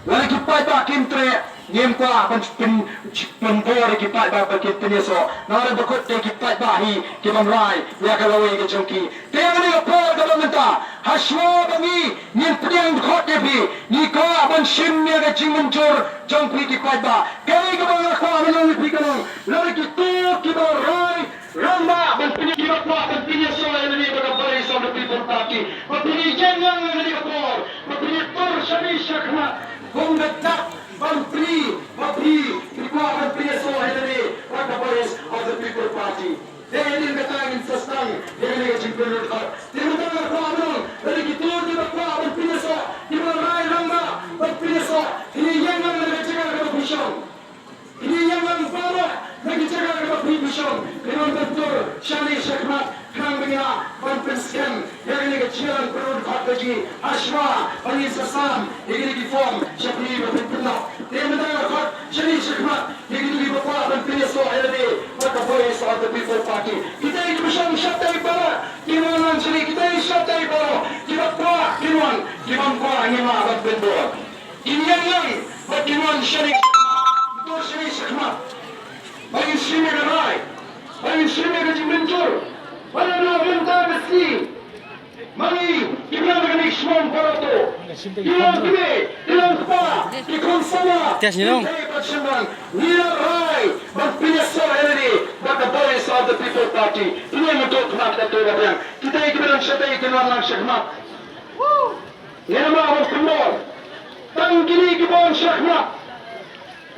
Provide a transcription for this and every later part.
Lagi kipai ba kintre ngem kwa ban pin bore kipai ba kintre so na ba kot te kipai ba hi ki bam rai ya ka lawe ke chonki te ni ko por ga menta hashwa bangi nin priang khot ne bi ni ko ban shim ne ga chingmun chor chongpi kipai ba kai ga ba ko ban ni pi ka no lagi tu ki ba rai ramba ban pin ki ba ban pin so ni ba ga bari so the people party ban pin jen yang ni ko por ban pin tor shani shakha Bungatak, Bantri, Mabhi, Tripura, PSO, Henry, what the boys of the People Party. They in the time in Sastang, they will get into the car. They will have a problem. They get to the car and PSO, they will ride Ranga, but PSO, he young and the Chicago Bishop. He young and father, the Chicago Bishop, they will get to Shani Shakmat. Kambina, Pampenskem, Yaginiga Chiran, Perud Kotaji, Ashwa, Panis Assam, Yagini Form, Shapni, Pipino, Demada Kot, Shani Shakmat, Yagini Bapa, and Piniso, Elade, what the voice of the People Party. Kitai Kusham Shatai Bara, Kiman and Shri, Kitai Shatai Baro, Kibapa, Kiman, Kiman Kwa, Nima, but Bendor. In Yang, but Kiman Shani, Shani Shakmat, but you see me the right, but you see me the Jimintur. Wala na minta besi. Mari kita dengan Islam Barato. Ilang kini, ilang pa, ikon sama. Tias ni dong. Nila Rai, berpinasa ini, bagi voice of the People Party. Ini yang untuk nak datuk yang kita ikut syadai kenal nak syakmat. Ini nama Kumor. Tang kini kibon syakmat.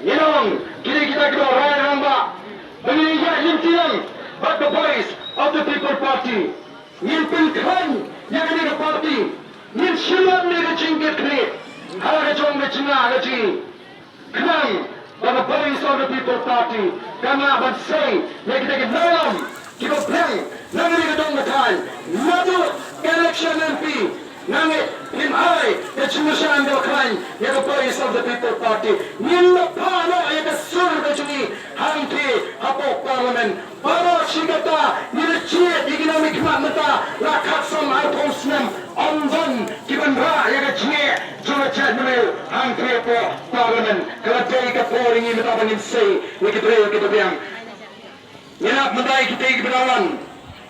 Ini kini kita kibon Rai Ramba. Bagi yang tiang, bagi voice of the People Party. Nin Pilkhan, Yagani Party, Nin Shilan Nigachingate, Harajong Chinagaji, Khan, by the voice of the People Party, Kama but say, make it a Nalam, give a plan, Nagari Dongatai, Nadu, election MP, Nangit, Him High, the Chimushan Dokhan, the voice of the People Party, Nin the Pano, the Survey, Hanti, Hapo Parliament. Para Shigata, Nirachia, economic mata, Lakatsam, Alponsnam, Onvan, Given Ra, Yagachia, Jonathan, Hankepo, Parliament, Kalateka pouring in the government say, we could break it again. Yanap Madai to take it on.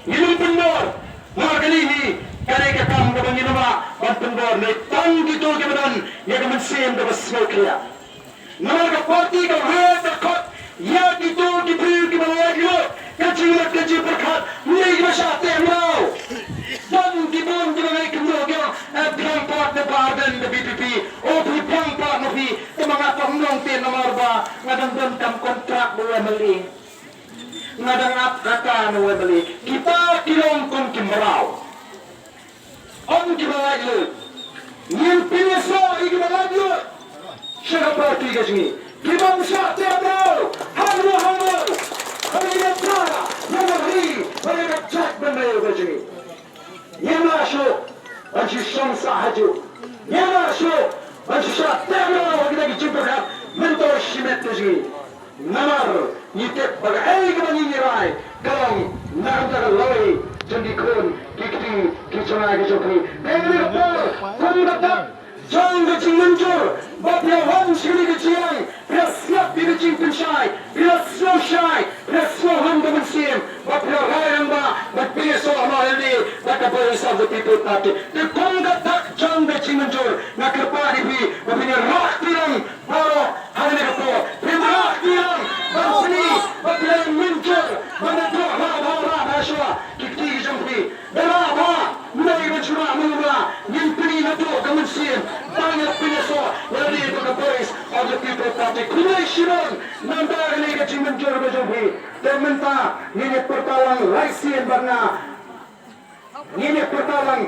Yilupinor, Marganini, Kareka Tam, the Banyanama, Bantanor, they tongue to talk about Yagaman Sam, there was smoke here. Naga party, the red, the cut. Ya itu diberi kebawahan kecil kecil berkat mulai masyarakat mau dan dibon diberi kemudian perempat depan the BPP oh perempat nabi semangat penong tin nomor ba ngadang bentam kontrak boleh beli ngadang ap kata boleh beli kita kilong kon kimrau on kebawahan yang pinasa kebawahan siapa parti kasih Kibang syat tiada, halu, hari prara, hari cak benda begini. Yang masuk, baju syamsa haju. Yang masuk, baju syat tiada, kita jumpa mentor simet begini. Namar, yitek bagai kemana ini rai, kalau nak lori, jadi kun, kikti, kicana kicokni. Dengan kapal, kun datang. Jangan kecil muncul, bapak wan sekali kecilan, beras siap di kecil pensyai, beras slow syai, beras slow hamba mensim, bapak rai hamba, bapak so amal ini, bapak voice of the People Party. Terkongkat tak jangan kecil muncul, nak kerpa di bapak ini rak tirang, baru hari ini kapal, rak tirang, bapak ini, bapak yang muncul, mana tu hara aswa, kikti jumpi, berapa, mulai mencurah mula, nyimpini natu kemensim. Banyak penyesuaian yang dilakukan voice of the People Party. Kulai Shiron, nampak ini kecil mencuri berjumpa. Dan mentah, ini pertawang laisian bangga. Ini pertawang,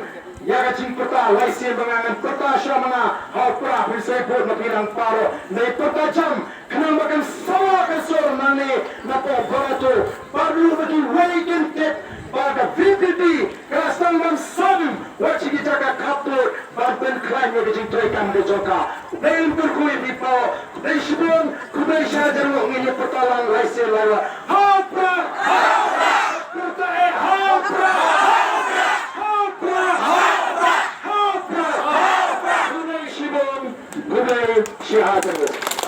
ya kecil pertawang laisian bangga. Pertawang syamana, hapra, berseput, napirang paro. Ini pertajam, kenapa kan salah kesor nane, napo barato. Perlu bagi wagen tip. Pada VPP, kerasang bang sam, wajib kita kapur, bantuan klaim yang dicintakan di Joka. Dalam berkuih pipo, dari sebelum kudai sahaja ini pertolongan laisir lawa. Hapra, hapra, pertae hapra, hapra, hapra, hapra, hapra, hapra. Kudai sebelum شهادة